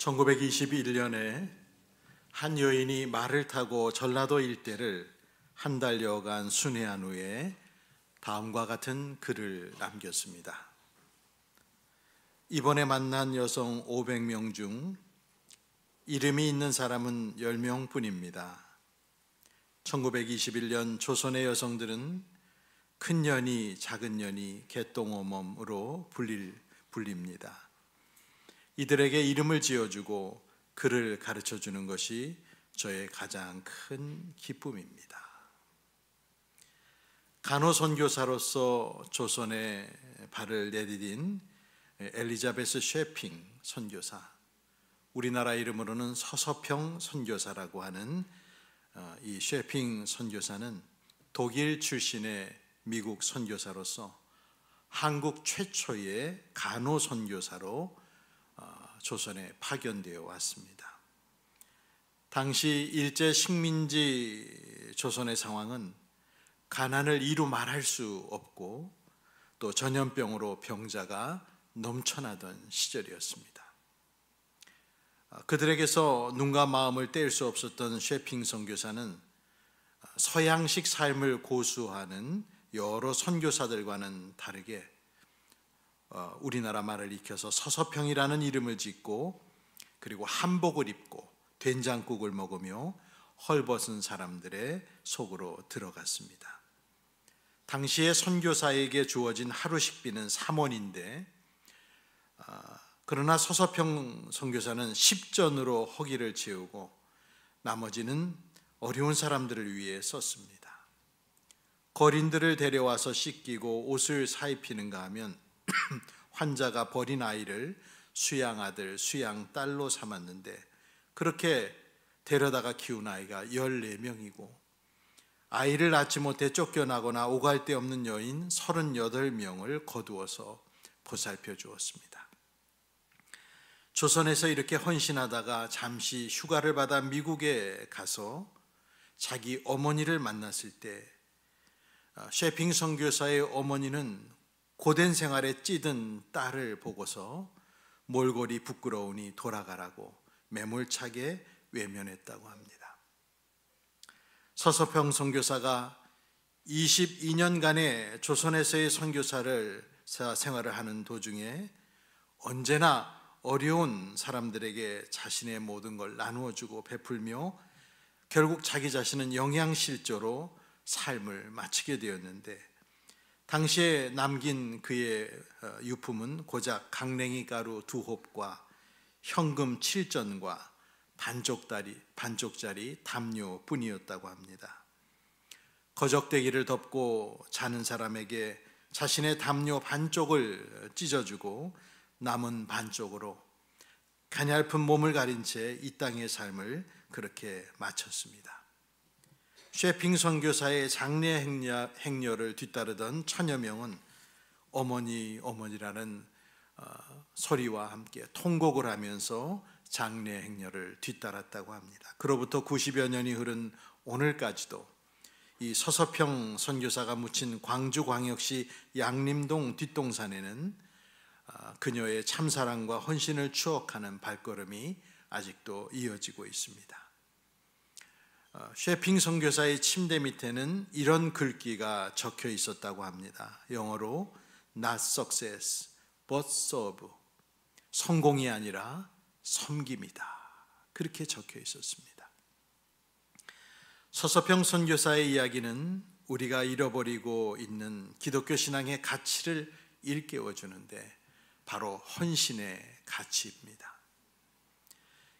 1921년에 한 여인이 말을 타고 전라도 일대를 한 달여간 순회한 후에 다음과 같은 글을 남겼습니다. 이번에 만난 여성 500명 중 이름이 있는 사람은 10명 뿐입니다. 1921년 조선의 여성들은 큰 년이 작은 년이 개똥오몸으로 불립니다. 이들에게 이름을 지어주고 글을 가르쳐주는 것이 저의 가장 큰 기쁨입니다. 간호선교사로서 조선에 발을 내디딘 엘리자베스 쉐핑 선교사, 우리나라 이름으로는 서서평 선교사라고 하는 이 쉐핑 선교사는 독일 출신의 미국 선교사로서 한국 최초의 간호선교사로 조선에 파견되어 왔습니다. 당시 일제 식민지 조선의 상황은 가난을 이루 말할 수 없고 또 전염병으로 병자가 넘쳐나던 시절이었습니다. 그들에게서 눈과 마음을 뗄 수 없었던 쉐핑 선교사는 서양식 삶을 고수하는 여러 선교사들과는 다르게 우리나라 말을 익혀서 서서평이라는 이름을 짓고 그리고 한복을 입고 된장국을 먹으며 헐벗은 사람들의 속으로 들어갔습니다. 당시에 선교사에게 주어진 하루 식비는 3원인데 그러나 서서평 선교사는 10전으로 허기를 채우고 나머지는 어려운 사람들을 위해 썼습니다. 거린들을 데려와서 씻기고 옷을 사입히는가 하면 환자가 버린 아이를 수양아들, 수양딸로 삼았는데 그렇게 데려다가 키운 아이가 14명이고 아이를 낳지 못해 쫓겨나거나 오갈 데 없는 여인 38명을 거두어서 보살펴 주었습니다. 조선에서 이렇게 헌신하다가 잠시 휴가를 받아 미국에 가서 자기 어머니를 만났을 때 쉐핑 선교사의 어머니는 고된 생활에 찌든 딸을 보고서 몰골이 부끄러우니 돌아가라고 매몰차게 외면했다고 합니다. 서서평 선교사가 22년간의 조선에서의 선교사를 생활을 하는 도중에 언제나 어려운 사람들에게 자신의 모든 걸 나누어주고 베풀며 결국 자기 자신은 영양실조로 삶을 마치게 되었는데 당시에 남긴 그의 유품은 고작 강냉이 가루 2홉과 현금 7전과 반쪽짜리 담요뿐이었다고 합니다. 거적대기를 덮고 자는 사람에게 자신의 담요 반쪽을 찢어주고 남은 반쪽으로 가냘픈 몸을 가린 채 이 땅의 삶을 그렇게 마쳤습니다. 쉐핑 선교사의 장례 행렬을 뒤따르던 천여 명은 어머니라는 소리와 함께 통곡을 하면서 장례 행렬을 뒤따랐다고 합니다. 그로부터 90여 년이 흐른 오늘까지도 이 서서평 선교사가 묻힌 광주광역시 양림동 뒷동산에는 그녀의 참사랑과 헌신을 추억하는 발걸음이 아직도 이어지고 있습니다. 쉐핑 선교사의 침대 밑에는 이런 글귀가 적혀 있었다고 합니다. 영어로 Not success, but serve. 성공이 아니라 섬김이다. 그렇게 적혀 있었습니다. 서서평 선교사의 이야기는 우리가 잃어버리고 있는 기독교 신앙의 가치를 일깨워주는데 바로 헌신의 가치입니다.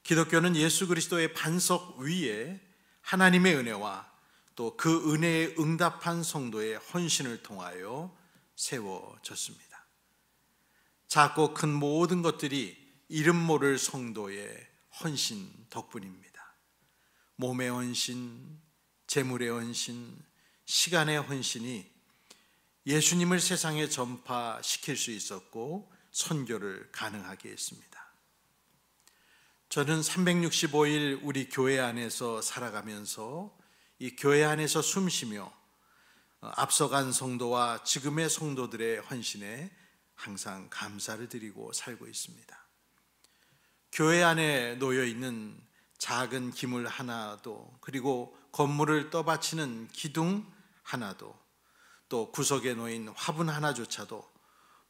기독교는 예수 그리스도의 반석 위에 하나님의 은혜와 또 그 은혜에 응답한 성도의 헌신을 통하여 세워졌습니다. 작고 큰 모든 것들이 이름 모를 성도의 헌신 덕분입니다. 몸의 헌신, 재물의 헌신, 시간의 헌신이 예수님을 세상에 전파시킬 수 있었고 선교를 가능하게 했습니다. 저는 365일 우리 교회 안에서 살아가면서 이 교회 안에서 숨쉬며 앞서간 성도와 지금의 성도들의 헌신에 항상 감사를 드리고 살고 있습니다. 교회 안에 놓여 있는 작은 기물 하나도, 그리고 건물을 떠받치는 기둥 하나도, 또 구석에 놓인 화분 하나조차도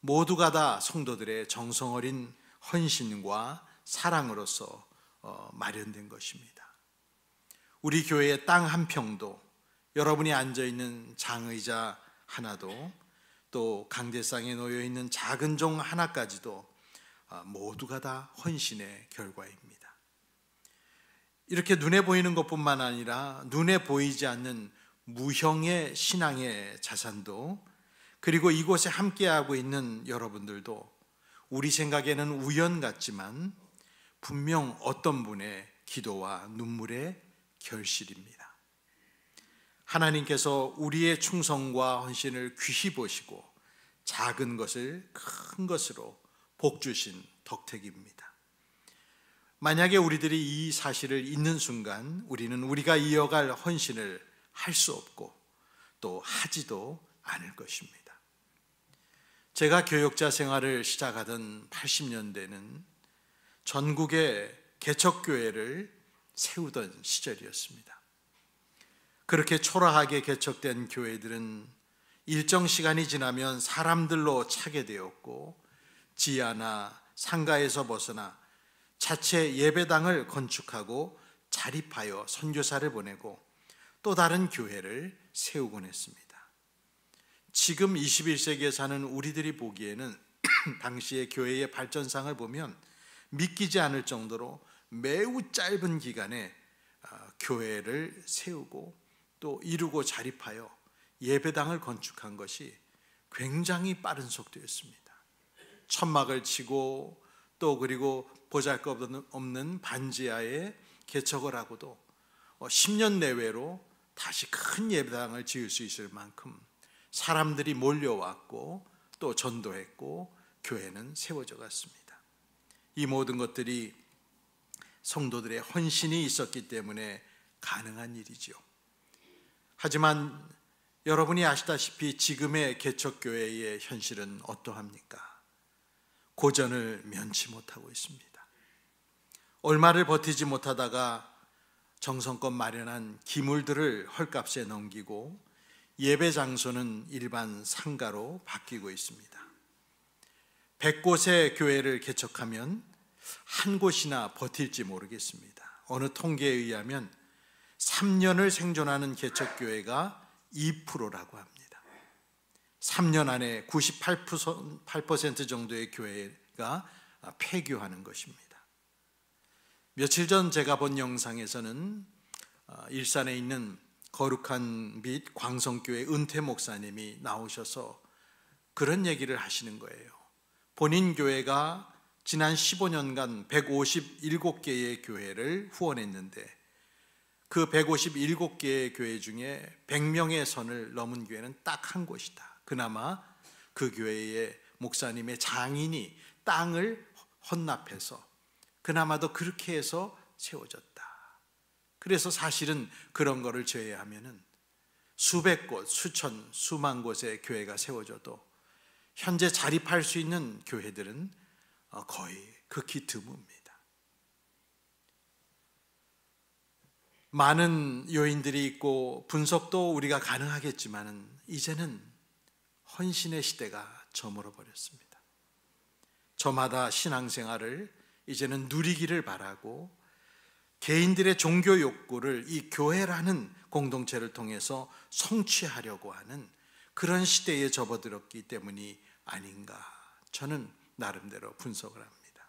모두가 다 성도들의 정성 어린 헌신과 사랑으로서 마련된 것입니다. 우리 교회의 땅 한 평도, 여러분이 앉아있는 장의자 하나도, 또 강대상에 놓여 있는 작은 종 하나까지도 모두가 다 헌신의 결과입니다. 이렇게 눈에 보이는 것뿐만 아니라 눈에 보이지 않는 무형의 신앙의 자산도, 그리고 이곳에 함께하고 있는 여러분들도 우리 생각에는 우연 같지만 분명 어떤 분의 기도와 눈물의 결실입니다. 하나님께서 우리의 충성과 헌신을 귀히 보시고 작은 것을 큰 것으로 복 주신 덕택입니다. 만약에 우리들이 이 사실을 잊는 순간 우리는 우리가 이어갈 헌신을 할 수 없고 또 하지도 않을 것입니다. 제가 교역자 생활을 시작하던 80년대는 전국에 개척교회를 세우던 시절이었습니다. 그렇게 초라하게 개척된 교회들은 일정 시간이 지나면 사람들로 차게 되었고, 지하나 상가에서 벗어나 자체 예배당을 건축하고 자립하여 선교사를 보내고 또 다른 교회를 세우곤 했습니다. 지금 21세기에 사는 우리들이 보기에는 당시의 교회의 발전상을 보면 믿기지 않을 정도로 매우 짧은 기간에 교회를 세우고 또 이루고 자립하여 예배당을 건축한 것이 굉장히 빠른 속도였습니다. 천막을 치고 또 그리고 보잘것없는 반지하에 개척을 하고도 10년 내외로 다시 큰 예배당을 지을 수 있을 만큼 사람들이 몰려왔고 또 전도했고 교회는 세워져 갔습니다. 이 모든 것들이 성도들의 헌신이 있었기 때문에 가능한 일이죠. 하지만 여러분이 아시다시피 지금의 개척교회의 현실은 어떠합니까? 고전을 면치 못하고 있습니다. 얼마를 버티지 못하다가 정성껏 마련한 기물들을 헐값에 넘기고 예배 장소는 일반 상가로 바뀌고 있습니다. 100곳의 교회를 개척하면 한 곳이나 버틸지 모르겠습니다. 어느 통계에 의하면 3년을 생존하는 개척교회가 2%라고 합니다. 3년 안에 98% 정도의 교회가 폐교하는 것입니다. 며칠 전 제가 본 영상에서는 일산에 있는 거룩한 빛 광성교회 은퇴 목사님이 나오셔서 그런 얘기를 하시는 거예요. 본인 교회가 지난 15년간 157개의 교회를 후원했는데 그 157개의 교회 중에 100명의 선을 넘은 교회는 딱 한 곳이다. 그나마 그 교회의 목사님의 장인이 땅을 헌납해서 그나마도 그렇게 해서 세워졌다. 그래서 사실은 그런 거를 제외하면은 수백 곳, 수천, 수만 곳의 교회가 세워져도 현재 자립할 수 있는 교회들은 거의 극히 드뭅니다. 많은 요인들이 있고 분석도 우리가 가능하겠지만은 이제는 헌신의 시대가 저물어 버렸습니다. 저마다 신앙생활을 이제는 누리기를 바라고 개인들의 종교 욕구를 이 교회라는 공동체를 통해서 성취하려고 하는 그런 시대에 접어들었기 때문이 아닌가, 저는 나름대로 분석을 합니다.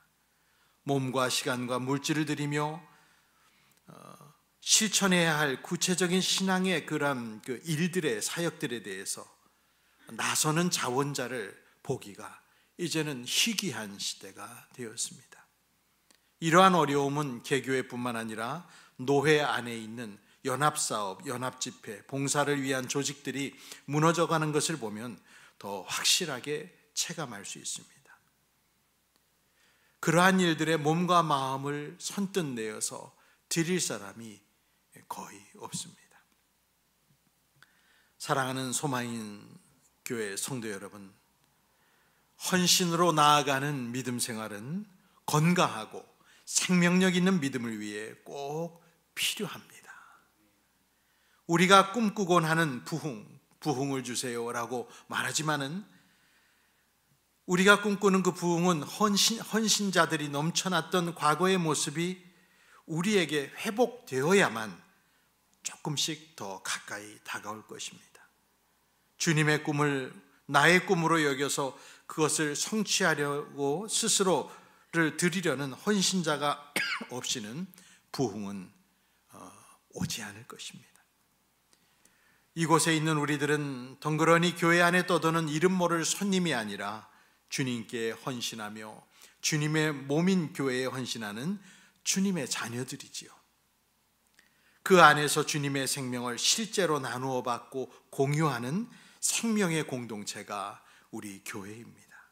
몸과 시간과 물질을 들이며 실천해야 할 구체적인 신앙의 그런 그 일들의 사역들에 대해서 나서는 자원자를 보기가 이제는 희귀한 시대가 되었습니다. 이러한 어려움은 개교회뿐만 아니라 노회 안에 있는 연합사업, 연합집회, 봉사를 위한 조직들이 무너져가는 것을 보면 더 확실하게 체감할 수 있습니다. 그러한 일들의 몸과 마음을 선뜻 내어서 드릴 사람이 거의 없습니다. 사랑하는 소망인 교회 성도 여러분, 헌신으로 나아가는 믿음 생활은 건강하고 생명력 있는 믿음을 위해 꼭 필요합니다. 우리가 꿈꾸곤 하는 부흥을 주세요라고 말하지만은 우리가 꿈꾸는 그 부흥은 헌신자들이 넘쳐났던 과거의 모습이 우리에게 회복되어야만 조금씩 더 가까이 다가올 것입니다. 주님의 꿈을 나의 꿈으로 여겨서 그것을 성취하려고 스스로를 드리려는 헌신자가 없이는 부흥은 오지 않을 것입니다. 이곳에 있는 우리들은 덩그러니 교회 안에 떠도는 이름 모를 손님이 아니라 주님께 헌신하며 주님의 몸인 교회에 헌신하는 주님의 자녀들이지요. 그 안에서 주님의 생명을 실제로 나누어 받고 공유하는 생명의 공동체가 우리 교회입니다.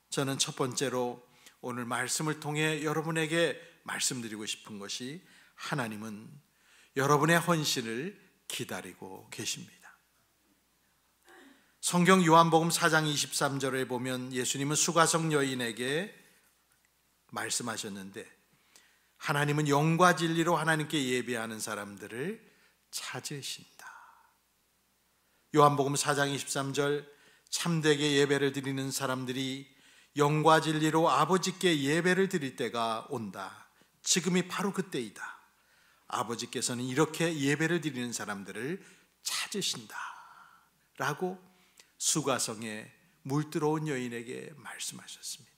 저는 첫 번째로 오늘 말씀을 통해 여러분에게 말씀드리고 싶은 것이 하나님은 여러분의 헌신을 기다리고 계십니다. 성경 요한복음 4장 23절에 보면 예수님은 수가성 여인에게 말씀하셨는데 하나님은 영과 진리로 하나님께 예배하는 사람들을 찾으신다. 요한복음 4장 23절 참되게 예배를 드리는 사람들이 영과 진리로 아버지께 예배를 드릴 때가 온다. 지금이 바로 그때이다. 아버지께서는 이렇게 예배를 드리는 사람들을 찾으신다 라고 수가성에 물들어온 여인에게 말씀하셨습니다.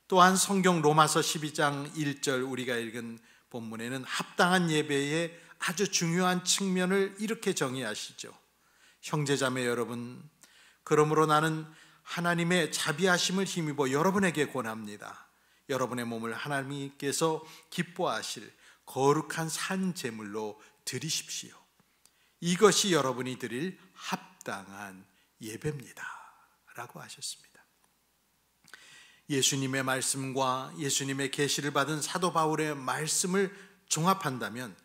또한 성경 로마서 12장 1절 우리가 읽은 본문에는 합당한 예배의 아주 중요한 측면을 이렇게 정의하시죠. 형제자매 여러분, 그러므로 나는 하나님의 자비하심을 힘입어 여러분에게 권합니다. 여러분의 몸을 하나님께서 기뻐하실 거룩한 산 제물로 드리십시오. 이것이 여러분이 드릴 합당한 예배입니다 라고 하셨습니다. 예수님의 말씀과 예수님의 계시를 받은 사도 바울의 말씀을 종합한다면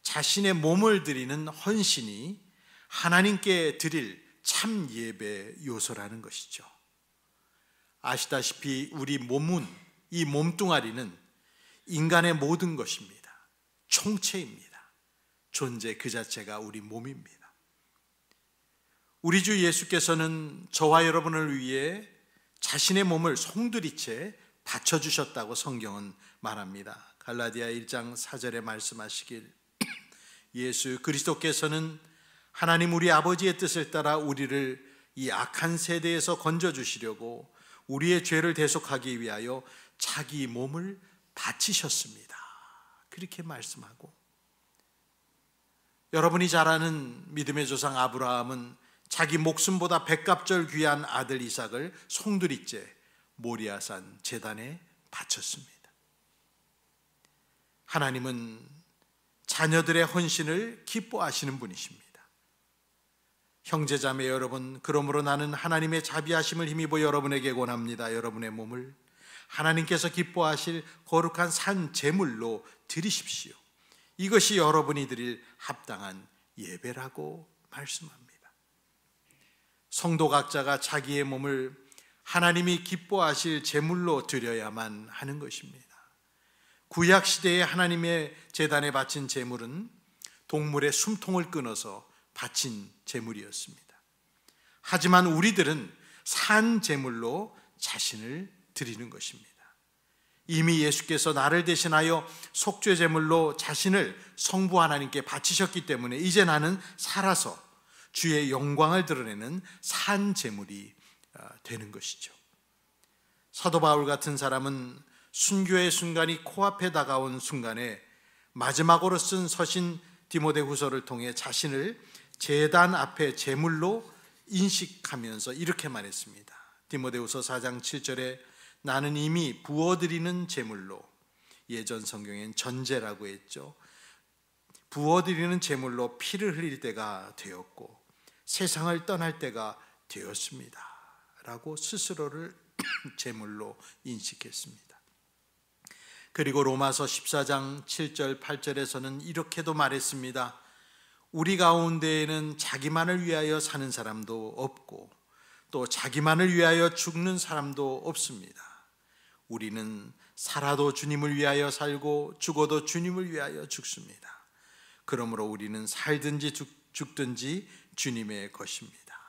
자신의 몸을 드리는 헌신이 하나님께 드릴 참 예배 요소라는 것이죠. 아시다시피 우리 몸은, 이 몸뚱아리는 인간의 모든 것입니다. 총체입니다. 존재 그 자체가 우리 몸입니다. 우리 주 예수께서는 저와 여러분을 위해 자신의 몸을 송두리째 바쳐주셨다고 성경은 말합니다. 갈라디아 1장 4절에 말씀하시길 예수 그리스도께서는 하나님 우리 아버지의 뜻을 따라 우리를 이 악한 세대에서 건져주시려고 우리의 죄를 대속하기 위하여 자기 몸을 바치셨습니다. 그렇게 말씀하고, 여러분이 잘 아는 믿음의 조상 아브라함은 자기 목숨보다 백값절 귀한 아들 이삭을 송두리째 모리아산 제단에 바쳤습니다. 하나님은 자녀들의 헌신을 기뻐하시는 분이십니다. 형제자매 여러분, 그러므로 나는 하나님의 자비하심을 힘입어 여러분에게 권합니다. 여러분의 몸을 하나님께서 기뻐하실 거룩한 산 제물로 드리십시오. 이것이 여러분이 드릴 합당한 예배라고 말씀합니다. 성도 각자가 자기의 몸을 하나님이 기뻐하실 제물로 드려야만 하는 것입니다. 구약 시대에 하나님의 제단에 바친 제물은 동물의 숨통을 끊어서 바친 제물이었습니다. 하지만 우리들은 산 제물로 자신을 드리는 것입니다. 이미 예수께서 나를 대신하여 속죄 제물로 자신을 성부 하나님께 바치셨기 때문에 이제 나는 살아서 주의 영광을 드러내는 산 제물이 되는 것이죠. 사도 바울 같은 사람은 순교의 순간이 코앞에 다가온 순간에 마지막으로 쓴 서신 디모데후서를 통해 자신을 제단 앞에 제물로 인식하면서 이렇게 말했습니다. 디모데후서 4장 7절에 나는 이미 부어드리는 제물로, 예전 성경엔 전제라고 했죠. 부어드리는 제물로 피를 흘릴 때가 되었고 세상을 떠날 때가 되었습니다 라고 스스로를 제물로 인식했습니다. 그리고 로마서 14장 7절 8절에서는 이렇게도 말했습니다. 우리 가운데에는 자기만을 위하여 사는 사람도 없고 또 자기만을 위하여 죽는 사람도 없습니다. 우리는 살아도 주님을 위하여 살고 죽어도 주님을 위하여 죽습니다. 그러므로 우리는 살든지 죽든지 주님의 것입니다.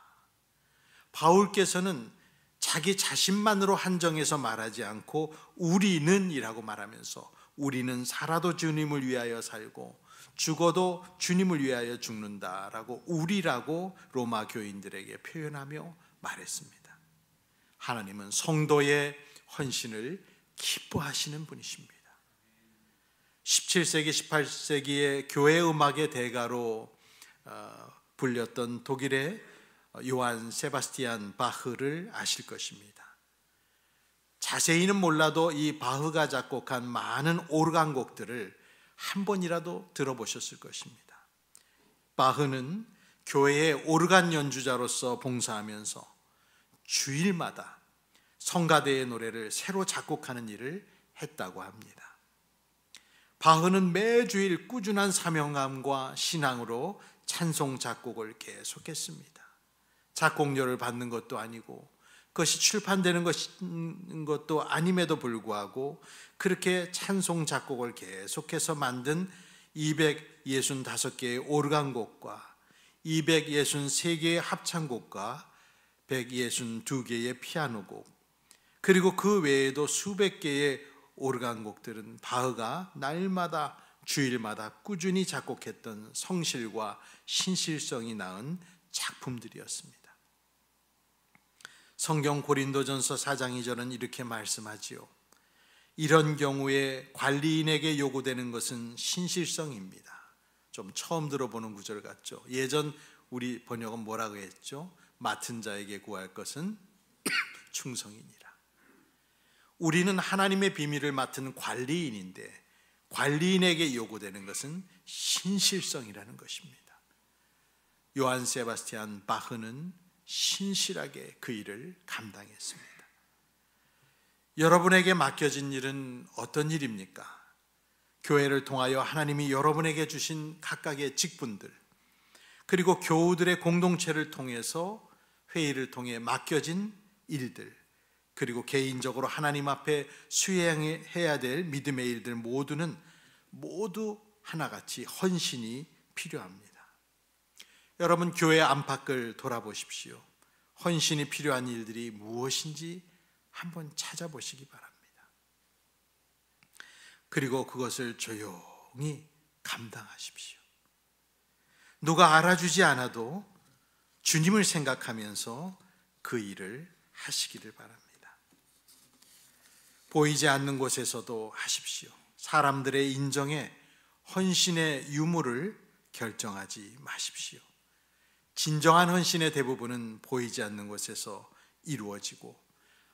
바울께서는 자기 자신만으로 한정해서 말하지 않고 우리는 이라고 말하면서 우리는 살아도 주님을 위하여 살고 죽어도 주님을 위하여 죽는다라고 우리라고 로마 교인들에게 표현하며 말했습니다. 하나님은 성도의 헌신을 기뻐하시는 분이십니다. 17세기, 18세기의 교회 음악의 대가로 불렸던 독일의 요한 세바스티안 바흐를 아실 것입니다. 자세히는 몰라도 이 바흐가 작곡한 많은 오르간 곡들을 한 번이라도 들어보셨을 것입니다. 바흐는 교회의 오르간 연주자로서 봉사하면서 주일마다 성가대의 노래를 새로 작곡하는 일을 했다고 합니다. 바흐는 매주일 꾸준한 사명감과 신앙으로 찬송 작곡을 계속했습니다. 작곡료를 받는 것도 아니고 그것이 출판되는 것도 아님에도 불구하고 그렇게 찬송 작곡을 계속해서 만든 265개의 오르간곡과 263개의 합창곡과 162개의 피아노곡, 그리고 그 외에도 수백 개의 오르간곡들은 바흐가 날마다 주일마다 꾸준히 작곡했던 성실과 신실성이 낳은 작품들이었습니다. 성경 고린도전서 4장 2절은 이렇게 말씀하지요. 이런 경우에 관리인에게 요구되는 것은 신실성입니다. 좀 처음 들어보는 구절 같죠. 예전 우리 번역은 뭐라고 했죠? 맡은 자에게 구할 것은 충성이니라. 우리는 하나님의 비밀을 맡은 관리인인데 관리인에게 요구되는 것은 신실성이라는 것입니다. 요한 세바스티안 바흐는 신실하게 그 일을 감당했습니다. 여러분에게 맡겨진 일은 어떤 일입니까? 교회를 통하여 하나님이 여러분에게 주신 각각의 직분들, 그리고 교우들의 공동체를 통해서 회의를 통해 맡겨진 일들, 그리고 개인적으로 하나님 앞에 수행해야 될 믿음의 일들 모두 하나같이 헌신이 필요합니다. 여러분, 교회 안팎을 돌아보십시오. 헌신이 필요한 일들이 무엇인지 한번 찾아보시기 바랍니다. 그리고 그것을 조용히 감당하십시오. 누가 알아주지 않아도 주님을 생각하면서 그 일을 하시기를 바랍니다. 보이지 않는 곳에서도 하십시오. 사람들의 인정에 헌신의 유무를 결정하지 마십시오. 진정한 헌신의 대부분은 보이지 않는 곳에서 이루어지고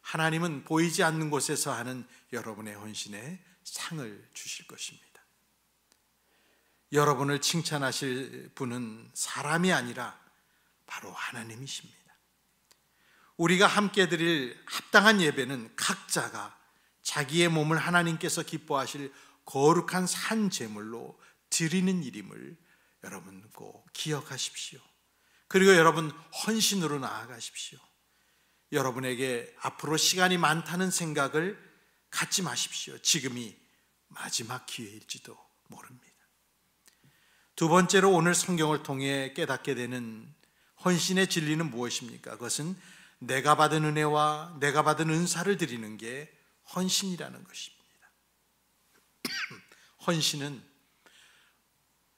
하나님은 보이지 않는 곳에서 하는 여러분의 헌신에 상을 주실 것입니다. 여러분을 칭찬하실 분은 사람이 아니라 바로 하나님이십니다. 우리가 함께 드릴 합당한 예배는 각자가 자기의 몸을 하나님께서 기뻐하실 거룩한 산 제물로 드리는 일임을 여러분 꼭 기억하십시오. 그리고 여러분 헌신으로 나아가십시오. 여러분에게 앞으로 시간이 많다는 생각을 갖지 마십시오. 지금이 마지막 기회일지도 모릅니다. 두 번째로 오늘 성경을 통해 깨닫게 되는 헌신의 진리는 무엇입니까? 그것은 내가 받은 은혜와 내가 받은 은사를 드리는 게 헌신이라는 것입니다. 헌신은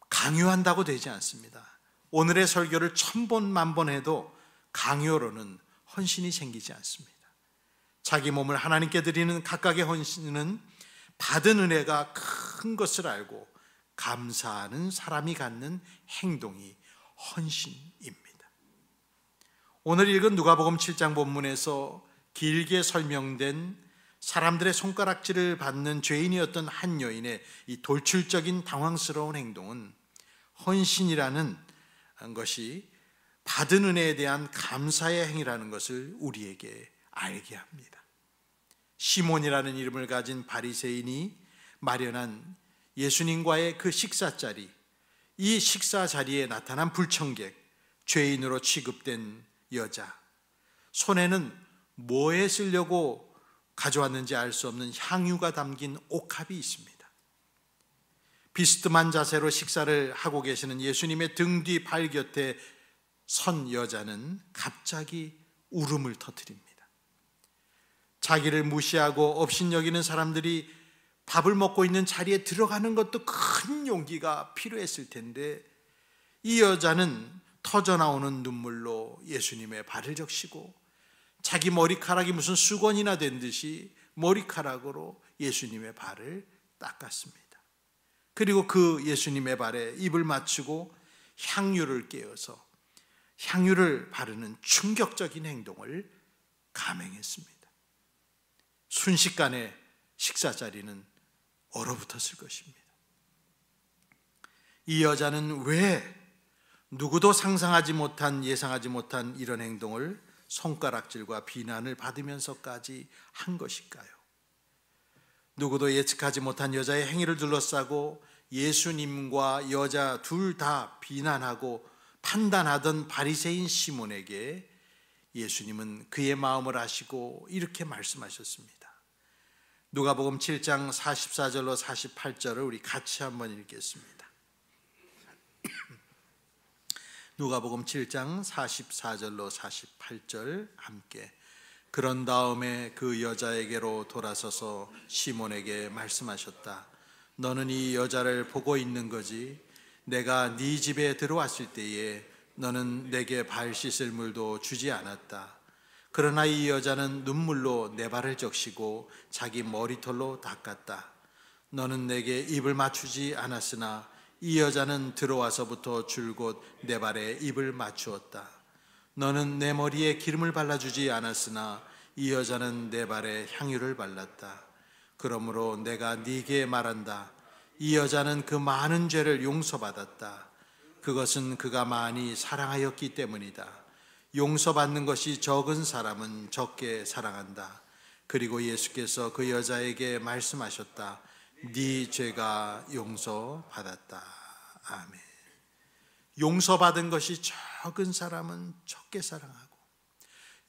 강요한다고 되지 않습니다. 오늘의 설교를 1000번 만번 해도 강요로는 헌신이 생기지 않습니다. 자기 몸을 하나님께 드리는 각각의 헌신은 받은 은혜가 큰 것을 알고 감사하는 사람이 갖는 행동이 헌신입니다. 오늘 읽은 누가복음 7장 본문에서 길게 설명된 사람들의 손가락질을 받는 죄인이었던 한 여인의 이 돌출적인 당황스러운 행동은 헌신이라는 것이 받은 은혜에 대한 감사의 행위라는 것을 우리에게 알게 합니다. 시몬이라는 이름을 가진 바리새인이 마련한 예수님과의 그 식사 자리, 이 식사 자리에 나타난 불청객, 죄인으로 취급된 여자, 손에는 뭐에 쓰려고 가져왔는지 알 수 없는 향유가 담긴 옥합이 있습니다. 비스듬한 자세로 식사를 하고 계시는 예수님의 등 뒤 발 곁에 선 여자는 갑자기 울음을 터뜨립니다. 자기를 무시하고 업신여기는 사람들이 밥을 먹고 있는 자리에 들어가는 것도 큰 용기가 필요했을 텐데, 이 여자는 터져나오는 눈물로 예수님의 발을 적시고 자기 머리카락이 무슨 수건이나 된 듯이 머리카락으로 예수님의 발을 닦았습니다. 그리고 그 예수님의 발에 입을 맞추고 향유를 깨어서 향유를 바르는 충격적인 행동을 감행했습니다. 순식간에 식사 자리는 얼어붙었을 것입니다. 이 여자는 왜 누구도 상상하지 못한, 예상하지 못한 이런 행동을 손가락질과 비난을 받으면서까지 한 것일까요? 누구도 예측하지 못한 여자의 행위를 둘러싸고 예수님과 여자 둘 다 비난하고 판단하던 바리새인 시몬에게 예수님은 그의 마음을 아시고 이렇게 말씀하셨습니다. 누가복음 7장 44절로 48절을 우리 같이 한번 읽겠습니다. 누가복음 7장 44절로 48절 함께. 그런 다음에 그 여자에게로 돌아서서 시몬에게 말씀하셨다. 너는 이 여자를 보고 있는 거지? 내가 네 집에 들어왔을 때에 너는 내게 발 씻을 물도 주지 않았다. 그러나 이 여자는 눈물로 내 발을 적시고 자기 머리털로 닦았다. 너는 내게 입을 맞추지 않았으나 이 여자는 들어와서부터 줄곧 내 발에 입을 맞추었다. 너는 내 머리에 기름을 발라주지 않았으나 이 여자는 내 발에 향유를 발랐다. 그러므로 내가 네게 말한다. 이 여자는 그 많은 죄를 용서받았다. 그것은 그가 많이 사랑하였기 때문이다. 용서받는 것이 적은 사람은 적게 사랑한다. 그리고 예수께서 그 여자에게 말씀하셨다. 네 죄가 용서받았다. 아멘. 용서받은 것이 적은 사람은 적게 사랑하고,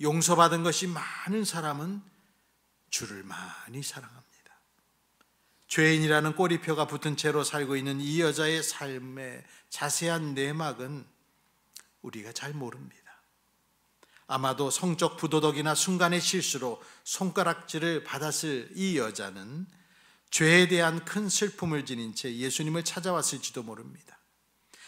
용서받은 것이 많은 사람은 주를 많이 사랑합니다. 죄인이라는 꼬리표가 붙은 채로 살고 있는 이 여자의 삶의 자세한 내막은 우리가 잘 모릅니다. 아마도 성적 부도덕이나 순간의 실수로 손가락질을 받았을 이 여자는 죄에 대한 큰 슬픔을 지닌 채 예수님을 찾아왔을지도 모릅니다.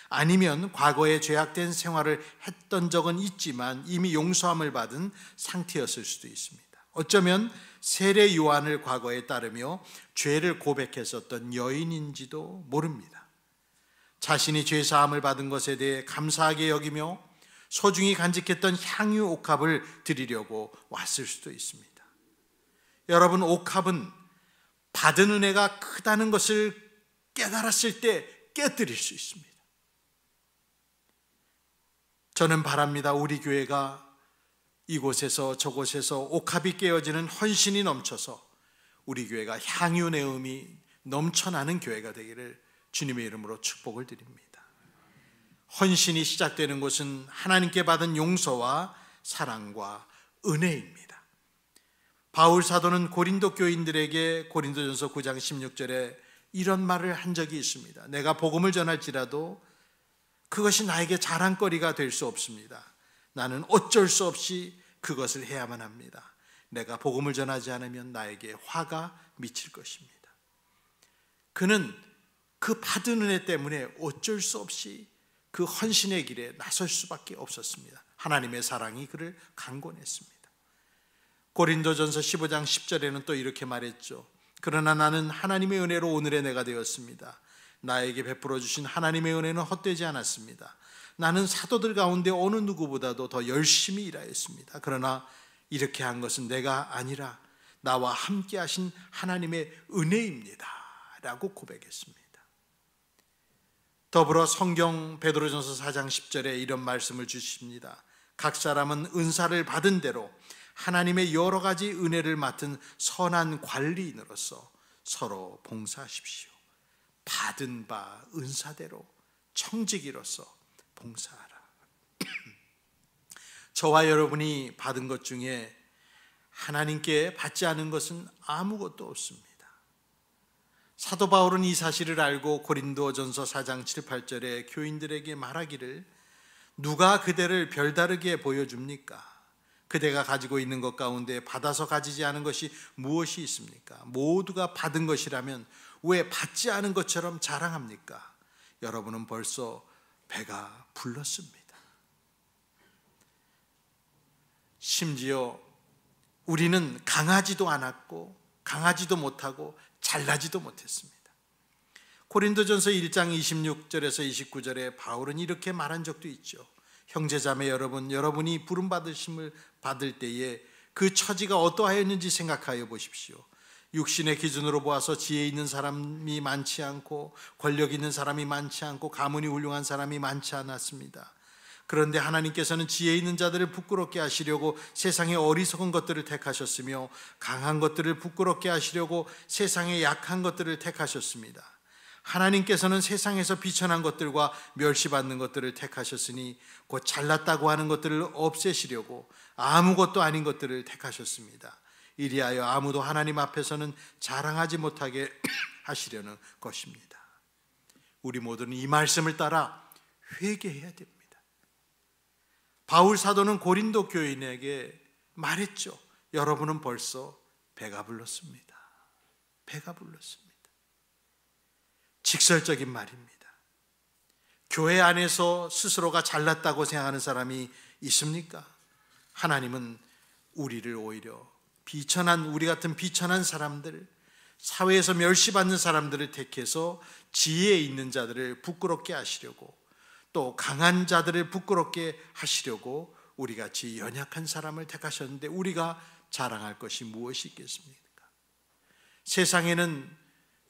아니면 과거에 죄악된 생활을 했던 적은 있지만 이미 용서함을 받은 상태였을 수도 있습니다. 어쩌면 세례 요한을 과거에 따르며 죄를 고백했었던 여인인지도 모릅니다. 자신이 죄사함을 받은 것에 대해 감사하게 여기며 소중히 간직했던 향유 옥합을 드리려고 왔을 수도 있습니다. 여러분, 옥합은 받은 은혜가 크다는 것을 깨달았을 때 깨뜨릴 수 있습니다. 저는 바랍니다. 우리 교회가 이곳에서 저곳에서 옥합이 깨어지는 헌신이 넘쳐서 우리 교회가 향유 내음이 넘쳐나는 교회가 되기를 주님의 이름으로 축복을 드립니다. 헌신이 시작되는 곳은 하나님께 받은 용서와 사랑과 은혜입니다. 바울 사도는 고린도 교인들에게 고린도전서 9장 16절에 이런 말을 한 적이 있습니다. 내가 복음을 전할지라도 그것이 나에게 자랑거리가 될 수 없습니다. 나는 어쩔 수 없이 그것을 해야만 합니다. 내가 복음을 전하지 않으면 나에게 화가 미칠 것입니다. 그는 그 받은 은혜 때문에 어쩔 수 없이 그 헌신의 길에 나설 수밖에 없었습니다. 하나님의 사랑이 그를 강권했습니다. 고린도전서 15장 10절에는 또 이렇게 말했죠. 그러나 나는 하나님의 은혜로 오늘의 내가 되었습니다. 나에게 베풀어 주신 하나님의 은혜는 헛되지 않았습니다. 나는 사도들 가운데 어느 누구보다도 더 열심히 일하였습니다. 그러나 이렇게 한 것은 내가 아니라 나와 함께 하신 하나님의 은혜입니다 라고 고백했습니다. 더불어 성경 베드로전서 4장 10절에 이런 말씀을 주십니다. 각 사람은 은사를 받은 대로 하나님의 여러 가지 은혜를 맡은 선한 관리인으로서 서로 봉사하십시오. 받은 바 은사대로 청지기로서 봉사하라. 저와 여러분이 받은 것 중에 하나님께 받지 않은 것은 아무것도 없습니다. 사도 바울은 이 사실을 알고 고린도전서 4장 7, 8절에 교인들에게 말하기를 누가 그대를 별다르게 보여줍니까? 그대가 가지고 있는 것 가운데 받아서 가지지 않은 것이 무엇이 있습니까? 모두가 받은 것이라면 왜 받지 않은 것처럼 자랑합니까? 여러분은 벌써 배가 불렀습니다. 심지어 우리는 강하지도 않았고 강하지도 못하고 잘나지도 못했습니다. 고린도전서 1장 26절에서 29절에 바울은 이렇게 말한 적도 있죠. 형제자매 여러분, 여러분이 부름받으심을 받을 때에 그 처지가 어떠하였는지 생각하여 보십시오. 육신의 기준으로 보아서 지혜 있는 사람이 많지 않고 권력 있는 사람이 많지 않고 가문이 훌륭한 사람이 많지 않았습니다. 그런데 하나님께서는 지혜 있는 자들을 부끄럽게 하시려고 세상의 어리석은 것들을 택하셨으며 강한 것들을 부끄럽게 하시려고 세상의 약한 것들을 택하셨습니다. 하나님께서는 세상에서 비천한 것들과 멸시받는 것들을 택하셨으니 곧 잘났다고 하는 것들을 없애시려고 아무것도 아닌 것들을 택하셨습니다. 이리하여 아무도 하나님 앞에서는 자랑하지 못하게 하시려는 것입니다. 우리 모두는 이 말씀을 따라 회개해야 됩니다. 바울 사도는 고린도 교인에게 말했죠. 여러분은 벌써 배가 불렀습니다. 배가 불렀습니다. 직설적인 말입니다. 교회 안에서 스스로가 잘났다고 생각하는 사람이 있습니까? 하나님은 우리를 오히려 우리 같은 비천한 사람들, 사회에서 멸시받는 사람들을 택해서 지혜 있는 자들을 부끄럽게 하시려고, 또 강한 자들을 부끄럽게 하시려고 우리같이 연약한 사람을 택하셨는데 우리가 자랑할 것이 무엇이 있겠습니까? 세상에는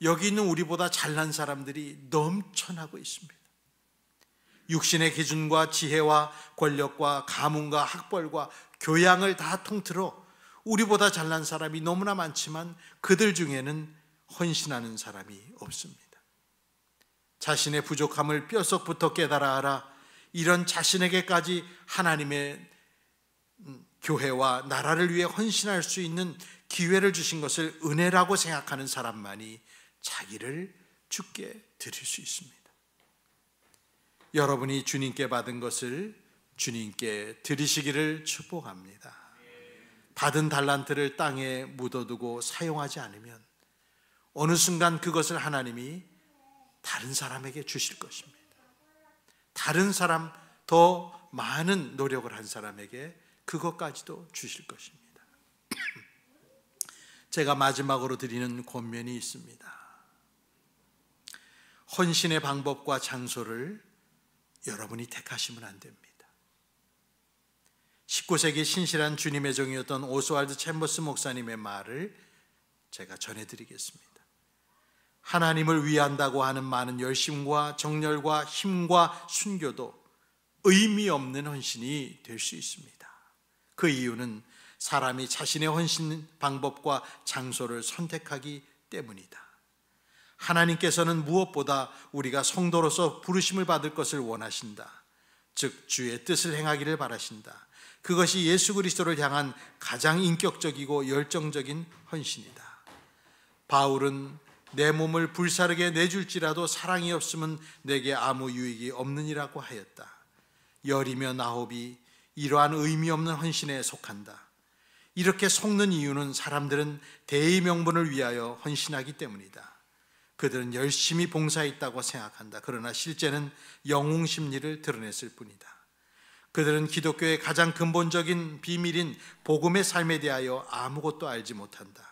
여기 있는 우리보다 잘난 사람들이 넘쳐나고 있습니다. 육신의 기준과 지혜와 권력과 가문과 학벌과 교양을 다 통틀어 우리보다 잘난 사람이 너무나 많지만 그들 중에는 헌신하는 사람이 없습니다. 자신의 부족함을 뼛속부터 깨달아 알아 이런 자신에게까지 하나님의 교회와 나라를 위해 헌신할 수 있는 기회를 주신 것을 은혜라고 생각하는 사람만이 자기를 주께 드릴 수 있습니다. 여러분이 주님께 받은 것을 주님께 드리시기를 축복합니다. 받은 달란트를 땅에 묻어두고 사용하지 않으면 어느 순간 그것을 하나님이 다른 사람에게 주실 것입니다. 다른 사람, 더 많은 노력을 한 사람에게 그것까지도 주실 것입니다. 제가 마지막으로 드리는 권면이 있습니다. 헌신의 방법과 장소를 여러분이 택하시면 안 됩니다. 19세기 신실한 주님의 종이었던 오스왈드 챔버스 목사님의 말을 제가 전해드리겠습니다. 하나님을 위한다고 하는 많은 열심과 정열과 힘과 순교도 의미 없는 헌신이 될 수 있습니다. 그 이유는 사람이 자신의 헌신 방법과 장소를 선택하기 때문이다. 하나님께서는 무엇보다 우리가 성도로서 부르심을 받을 것을 원하신다. 즉 주의 뜻을 행하기를 바라신다. 그것이 예수 그리스도를 향한 가장 인격적이고 열정적인 헌신이다. 바울은 내 몸을 불사르게 내줄지라도 사랑이 없으면 내게 아무 유익이 없느니라고 하였다. 열이며 나홉이 이러한 의미 없는 헌신에 속한다. 이렇게 속는 이유는 사람들은 대의 명분을 위하여 헌신하기 때문이다. 그들은 열심히 봉사했다고 생각한다. 그러나 실제는 영웅 심리를 드러냈을 뿐이다. 그들은 기독교의 가장 근본적인 비밀인 복음의 삶에 대하여 아무것도 알지 못한다.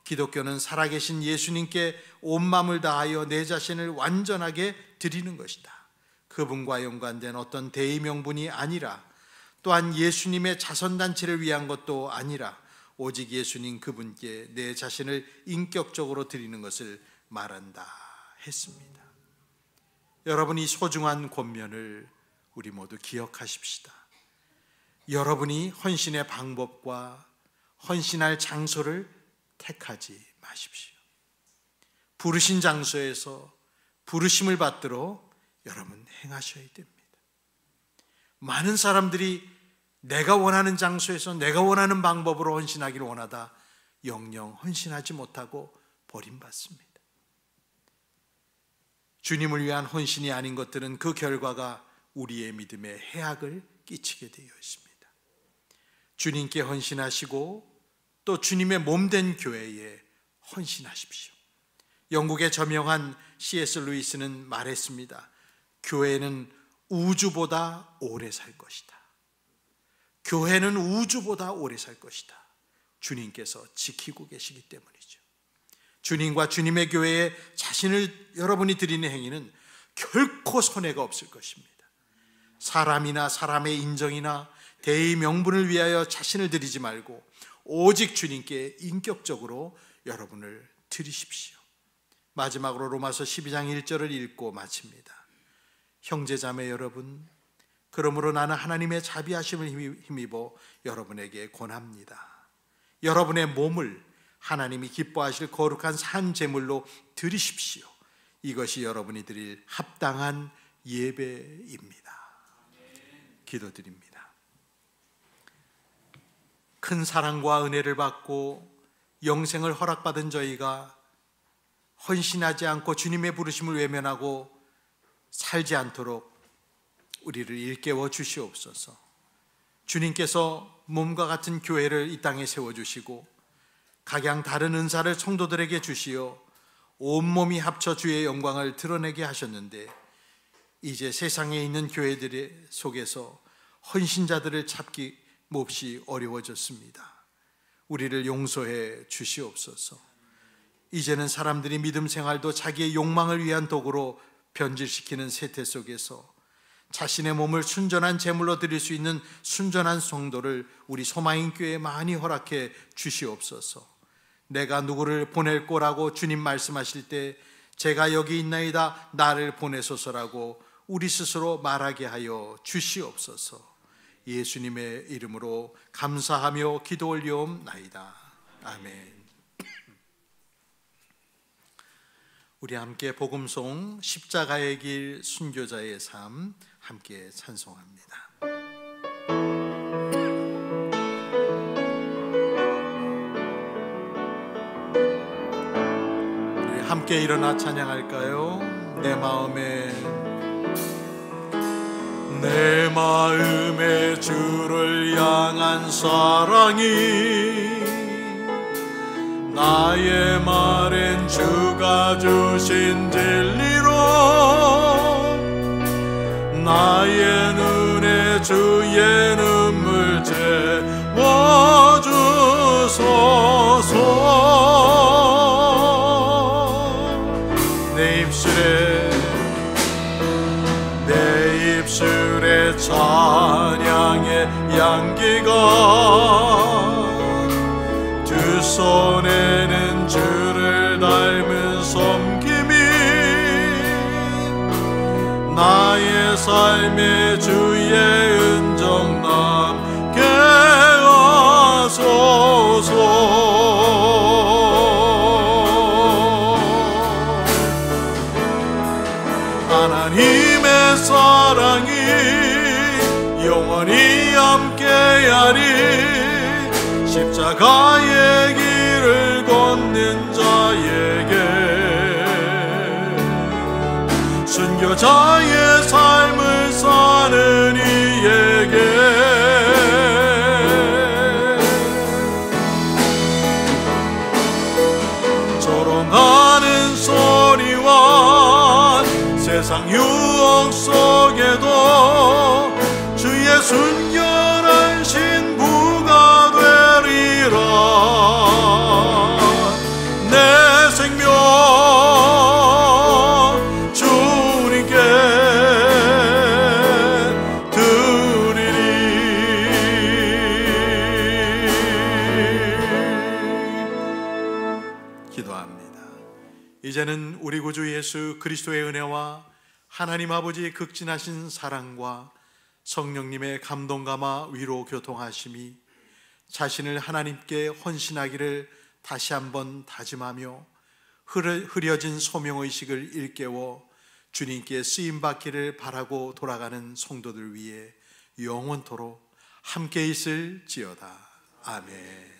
기독교는 살아계신 예수님께 온 마음을 다하여 내 자신을 완전하게 드리는 것이다. 그분과 연관된 어떤 대의 명분이 아니라, 또한 예수님의 자선단체를 위한 것도 아니라 오직 예수님 그분께 내 자신을 인격적으로 드리는 것을 말한다 했습니다. 여러분, 이 소중한 권면을 우리 모두 기억하십시다. 여러분이 헌신의 방법과 헌신할 장소를 택하지 마십시오. 부르신 장소에서 부르심을 받들어 여러분 행하셔야 됩니다. 많은 사람들이 내가 원하는 장소에서 내가 원하는 방법으로 헌신하기를 원하다 영영 헌신하지 못하고 버림받습니다. 주님을 위한 헌신이 아닌 것들은 그 결과가 우리의 믿음에 해악을 끼치게 되어 있습니다. 주님께 헌신하시고 또 주님의 몸된 교회에 헌신하십시오. 영국의 저명한 C.S. 루이스는 말했습니다. 교회는 우주보다 오래 살 것이다. 교회는 우주보다 오래 살 것이다. 주님께서 지키고 계시기 때문이죠. 주님과 주님의 교회에 자신을 여러분이 드리는 행위는 결코 손해가 없을 것입니다. 사람이나 사람의 인정이나 대의 명분을 위하여 자신을 드리지 말고 오직 주님께 인격적으로 여러분을 드리십시오. 마지막으로 로마서 12장 1절을 읽고 마칩니다. 형제자매 여러분, 그러므로 나는 하나님의 자비하심을 힘입어 여러분에게 권합니다. 여러분의 몸을 하나님이 기뻐하실 거룩한 산 제물로 드리십시오. 이것이 여러분이 드릴 합당한 예배입니다. 기도드립니다. 큰 사랑과 은혜를 받고 영생을 허락받은 저희가 헌신하지 않고 주님의 부르심을 외면하고 살지 않도록 우리를 일깨워 주시옵소서. 주님께서 몸과 같은 교회를 이 땅에 세워주시고 각양 다른 은사를 성도들에게 주시어 온몸이 합쳐 주의 영광을 드러내게 하셨는데 이제 세상에 있는 교회들 속에서 헌신자들을 찾기 몹시 어려워졌습니다. 우리를 용서해 주시옵소서. 이제는 사람들이 믿음 생활도 자기의 욕망을 위한 도구로 변질시키는 세태 속에서 자신의 몸을 순전한 제물로 드릴 수 있는 순전한 성도를 우리 소망인교회에 많이 허락해 주시옵소서. 내가 누구를 보낼 거라고 주님 말씀하실 때 제가 여기 있나이다 나를 보내소서라고 우리 스스로 말하게 하여 주시옵소서. 예수님의 이름으로 감사하며 기도 올리옵나이다. 아멘. 우리 함께 복음송 십자가의 길 순교자의 삶 함께 찬송합니다. 우리 함께 일어나 찬양할까요? 내 마음에 주를 향한 사랑이 나의 말엔 주가 주신 진리로 나의 눈에 주의 눈물 채워주소서. 내 입술에 찬양의 향기가 두 손에는 주를 닮은 섬김이 나의 삶의 주의 은정 남게 하소서. 하나님의 사랑이 영원히 함께하리. 십자가의 길을 걷는 자에게 순교자의 삶을 사는 이에게 조롱하는 소리와 세상 유혹 속에도 주의 순결한 신부가 되리라. 내 생명 주님께 드리리. 기도합니다. 이제는 우리 구주 예수 그리스도의 은혜와 하나님 아버지의 극진하신 사랑과 성령님의 감동감화 위로 교통하심이 자신을 하나님께 헌신하기를 다시 한번 다짐하며 흐려진 소명의식을 일깨워 주님께 쓰임받기를 바라고 돌아가는 성도들 위해 영원토록 함께 있을지어다. 아멘.